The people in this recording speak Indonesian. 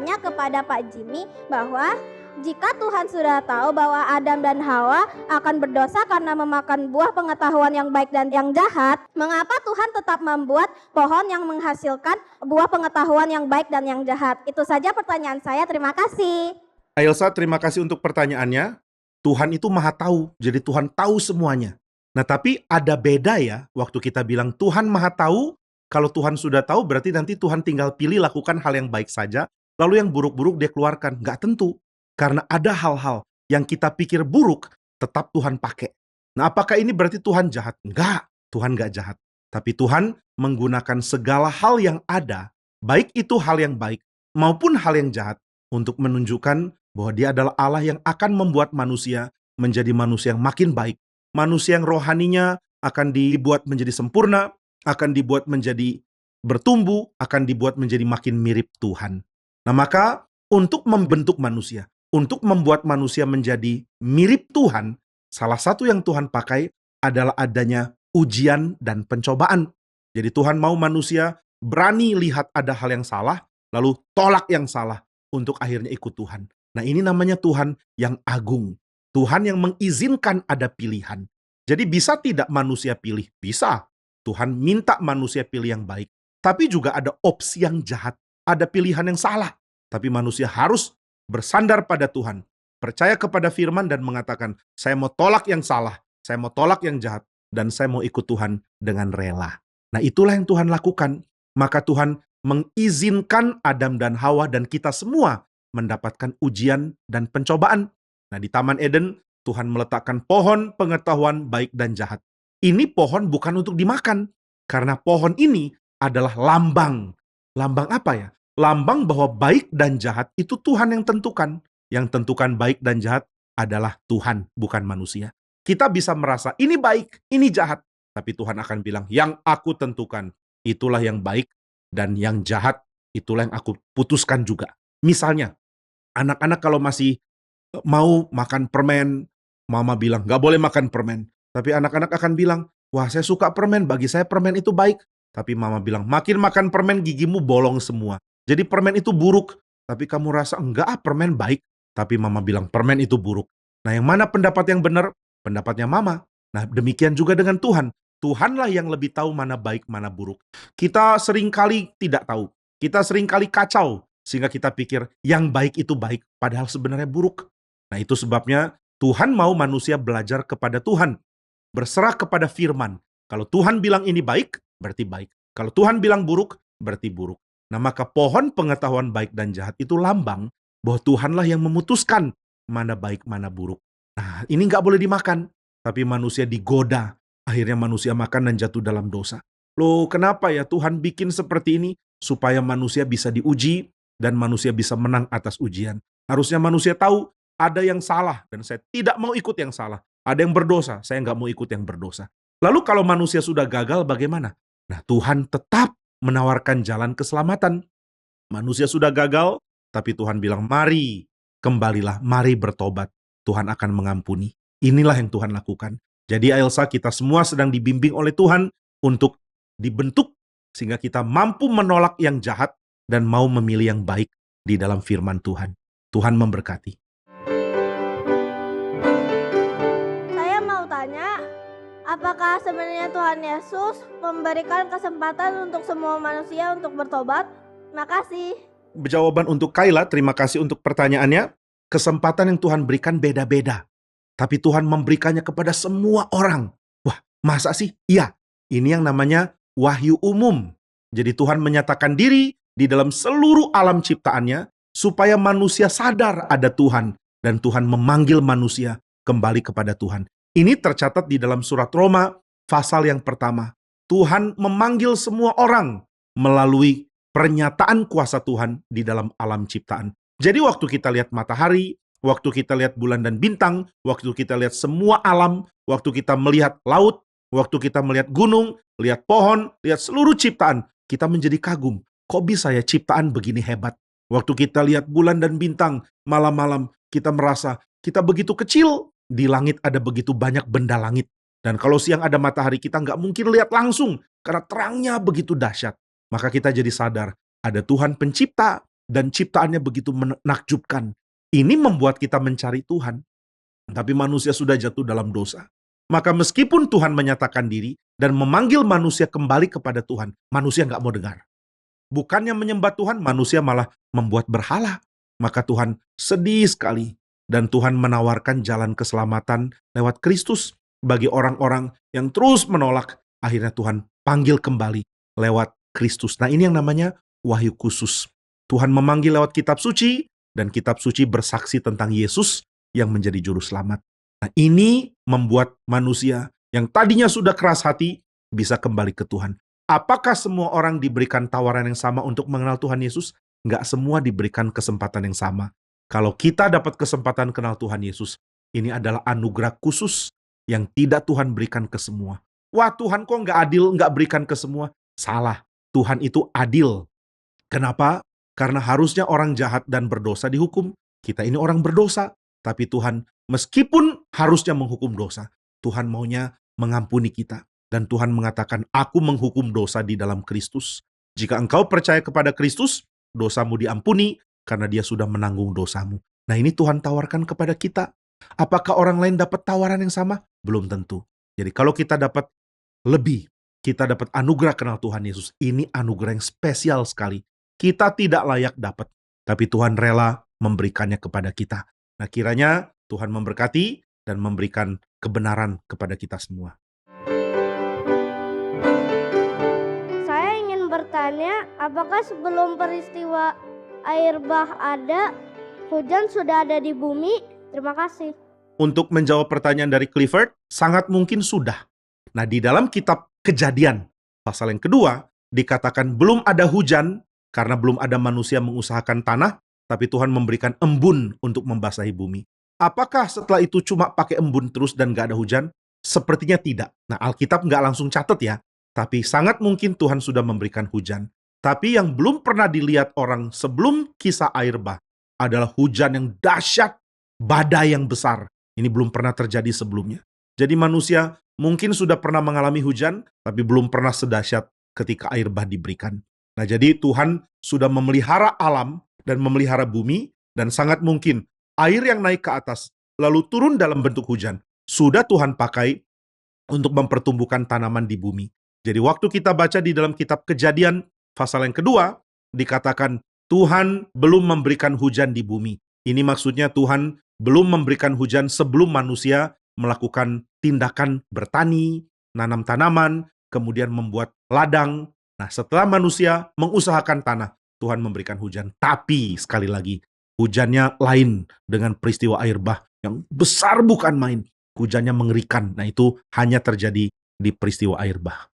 bertanya kepada Pak Jimmy bahwa jika Tuhan sudah tahu bahwa Adam dan Hawa akan berdosa karena memakan buah pengetahuan yang baik dan yang jahat, mengapa Tuhan tetap membuat pohon yang menghasilkan buah pengetahuan yang baik dan yang jahat? Itu saja pertanyaan saya, terima kasih. Ailsa, terima kasih untuk pertanyaannya. Tuhan itu maha tahu, jadi Tuhan tahu semuanya. Nah, tapi ada beda ya, waktu kita bilang Tuhan maha tahu, kalau Tuhan sudah tahu berarti nanti Tuhan tinggal pilih lakukan hal yang baik saja, lalu yang buruk-buruk dia keluarkan. Nggak tentu. Karena ada hal-hal yang kita pikir buruk, tetap Tuhan pakai. Nah, apakah ini berarti Tuhan jahat? Enggak, Tuhan nggak jahat. Tapi Tuhan menggunakan segala hal yang ada, baik itu hal yang baik maupun hal yang jahat, untuk menunjukkan bahwa dia adalah Allah yang akan membuat manusia menjadi manusia yang makin baik. Manusia yang rohaninya akan dibuat menjadi sempurna, akan dibuat menjadi bertumbuh, akan dibuat menjadi makin mirip Tuhan. Nah, maka untuk membentuk manusia, untuk membuat manusia menjadi mirip Tuhan, salah satu yang Tuhan pakai adalah adanya ujian dan pencobaan. Jadi Tuhan mau manusia berani lihat ada hal yang salah, lalu tolak yang salah untuk akhirnya ikut Tuhan. Nah, ini namanya Tuhan yang agung. Tuhan yang mengizinkan ada pilihan. Jadi bisa tidak manusia pilih? Bisa. Tuhan minta manusia pilih yang baik. Tapi juga ada opsi yang jahat. Ada pilihan yang salah. Tapi manusia harus bersandar pada Tuhan, percaya kepada firman dan mengatakan, saya mau tolak yang salah, saya mau tolak yang jahat, dan saya mau ikut Tuhan dengan rela. Nah, itulah yang Tuhan lakukan. Maka Tuhan mengizinkan Adam dan Hawa dan kita semua mendapatkan ujian dan pencobaan. Nah, di Taman Eden, Tuhan meletakkan pohon pengetahuan baik dan jahat. Ini pohon bukan untuk dimakan, karena pohon ini adalah lambang. Lambang apa ya? Lambang bahwa baik dan jahat itu Tuhan yang tentukan. Yang tentukan baik dan jahat adalah Tuhan, bukan manusia. Kita bisa merasa ini baik, ini jahat. Tapi Tuhan akan bilang, yang aku tentukan, itulah yang baik, dan yang jahat, itulah yang aku putuskan juga. Misalnya, anak-anak kalau masih mau makan permen, mama bilang, gak boleh makan permen. Tapi anak-anak akan bilang, wah saya suka permen, bagi saya permen itu baik. Tapi mama bilang, makin makan permen gigimu bolong semua. Jadi permen itu buruk, tapi kamu rasa enggak permen baik. Tapi mama bilang permen itu buruk. Nah, yang mana pendapat yang benar? Pendapatnya mama. Nah, demikian juga dengan Tuhan. Tuhanlah yang lebih tahu mana baik, mana buruk. Kita seringkali tidak tahu. Kita seringkali kacau. Sehingga kita pikir yang baik itu baik, padahal sebenarnya buruk. Nah, itu sebabnya Tuhan mau manusia belajar kepada Tuhan. Berserah kepada firman. Kalau Tuhan bilang ini baik, berarti baik. Kalau Tuhan bilang buruk, berarti buruk. Nah, maka pohon pengetahuan baik dan jahat itu lambang bahwa Tuhanlah yang memutuskan mana baik, mana buruk. Nah, ini nggak boleh dimakan. Tapi manusia digoda. Akhirnya manusia makan dan jatuh dalam dosa. Loh, kenapa ya Tuhan bikin seperti ini? Supaya manusia bisa diuji dan manusia bisa menang atas ujian. Harusnya manusia tahu ada yang salah dan saya tidak mau ikut yang salah. Ada yang berdosa, saya nggak mau ikut yang berdosa. Lalu kalau manusia sudah gagal bagaimana? Nah, Tuhan tetap menawarkan jalan keselamatan. Manusia sudah gagal, tapi Tuhan bilang, mari, kembalilah, mari bertobat. Tuhan akan mengampuni. Inilah yang Tuhan lakukan. Jadi Ailsa, kita semua sedang dibimbing oleh Tuhan untuk dibentuk, sehingga kita mampu menolak yang jahat dan mau memilih yang baik di dalam firman Tuhan. Tuhan memberkati. Saya mau tanya, apakah sebenarnya Tuhan Yesus memberikan kesempatan untuk semua manusia untuk bertobat? Makasih. Jawaban untuk Kayla, terima kasih untuk pertanyaannya. Kesempatan yang Tuhan berikan beda-beda. Tapi Tuhan memberikannya kepada semua orang. Wah, masa sih? Iya, ini yang namanya wahyu umum. Jadi Tuhan menyatakan diri di dalam seluruh alam ciptaannya, supaya manusia sadar ada Tuhan. Dan Tuhan memanggil manusia kembali kepada Tuhan. Ini tercatat di dalam surat Roma, pasal yang pertama. Tuhan memanggil semua orang melalui pernyataan kuasa Tuhan di dalam alam ciptaan. Jadi waktu kita lihat matahari, waktu kita lihat bulan dan bintang, waktu kita lihat semua alam, waktu kita melihat laut, waktu kita melihat gunung, lihat pohon, lihat seluruh ciptaan, kita menjadi kagum. Kok bisa ya ciptaan begini hebat? Waktu kita lihat bulan dan bintang, malam-malam kita merasa kita begitu kecil, di langit ada begitu banyak benda langit. Dan kalau siang ada matahari, kita nggak mungkin lihat langsung, karena terangnya begitu dahsyat. Maka kita jadi sadar, ada Tuhan pencipta, dan ciptaannya begitu menakjubkan. Ini membuat kita mencari Tuhan. Tapi manusia sudah jatuh dalam dosa. Maka meskipun Tuhan menyatakan diri dan memanggil manusia kembali kepada Tuhan, manusia nggak mau dengar. Bukannya menyembah Tuhan, manusia malah membuat berhala. Maka Tuhan sedih sekali. Dan Tuhan menawarkan jalan keselamatan lewat Kristus bagi orang-orang yang terus menolak. Akhirnya Tuhan panggil kembali lewat Kristus. Nah, ini yang namanya wahyu khusus. Tuhan memanggil lewat kitab suci, dan kitab suci bersaksi tentang Yesus yang menjadi juru selamat. Nah, ini membuat manusia yang tadinya sudah keras hati bisa kembali ke Tuhan. Apakah semua orang diberikan tawaran yang sama untuk mengenal Tuhan Yesus? Nggak semua diberikan kesempatan yang sama. Kalau kita dapat kesempatan kenal Tuhan Yesus, ini adalah anugerah khusus yang tidak Tuhan berikan ke semua. Wah, Tuhan kok nggak adil, nggak berikan ke semua? Salah, Tuhan itu adil. Kenapa? Karena harusnya orang jahat dan berdosa dihukum. Kita ini orang berdosa, tapi Tuhan meskipun harusnya menghukum dosa, Tuhan maunya mengampuni kita. Dan Tuhan mengatakan, aku menghukum dosa di dalam Kristus. Jika engkau percaya kepada Kristus, dosamu diampuni karena dia sudah menanggung dosamu. Nah, ini Tuhan tawarkan kepada kita. Apakah orang lain dapat tawaran yang sama? Belum tentu. Jadi kalau kita dapat lebih, kita dapat anugerah kenal Tuhan Yesus. Ini anugerah yang spesial sekali. Kita tidak layak dapat, tapi Tuhan rela memberikannya kepada kita. Nah, kiranya Tuhan memberkati dan memberikan kebenaran kepada kita semua. Saya ingin bertanya, apakah sebelum peristiwa air bah ada, hujan sudah ada di bumi? Terima kasih. Untuk menjawab pertanyaan dari Clifford, sangat mungkin sudah. Nah, di dalam kitab Kejadian, pasal yang kedua, dikatakan belum ada hujan karena belum ada manusia mengusahakan tanah, tapi Tuhan memberikan embun untuk membasahi bumi. Apakah setelah itu cuma pakai embun terus dan gak ada hujan? Sepertinya tidak. Nah, Alkitab nggak langsung catat ya, tapi sangat mungkin Tuhan sudah memberikan hujan. Tapi yang belum pernah dilihat orang sebelum kisah air bah adalah hujan yang dahsyat, badai yang besar. Ini belum pernah terjadi sebelumnya. Jadi manusia mungkin sudah pernah mengalami hujan, tapi belum pernah sedahsyat ketika air bah diberikan. Nah, jadi Tuhan sudah memelihara alam dan memelihara bumi, dan sangat mungkin air yang naik ke atas lalu turun dalam bentuk hujan sudah Tuhan pakai untuk mempertumbuhkan tanaman di bumi. Jadi waktu kita baca di dalam kitab Kejadian pasal yang kedua, dikatakan Tuhan belum memberikan hujan di bumi. Ini maksudnya Tuhan belum memberikan hujan sebelum manusia melakukan tindakan bertani, nanam tanaman, kemudian membuat ladang. Nah, setelah manusia mengusahakan tanah, Tuhan memberikan hujan. Tapi sekali lagi, hujannya lain dengan peristiwa air bah yang besar bukan main. Hujannya mengerikan. Nah, itu hanya terjadi di peristiwa air bah.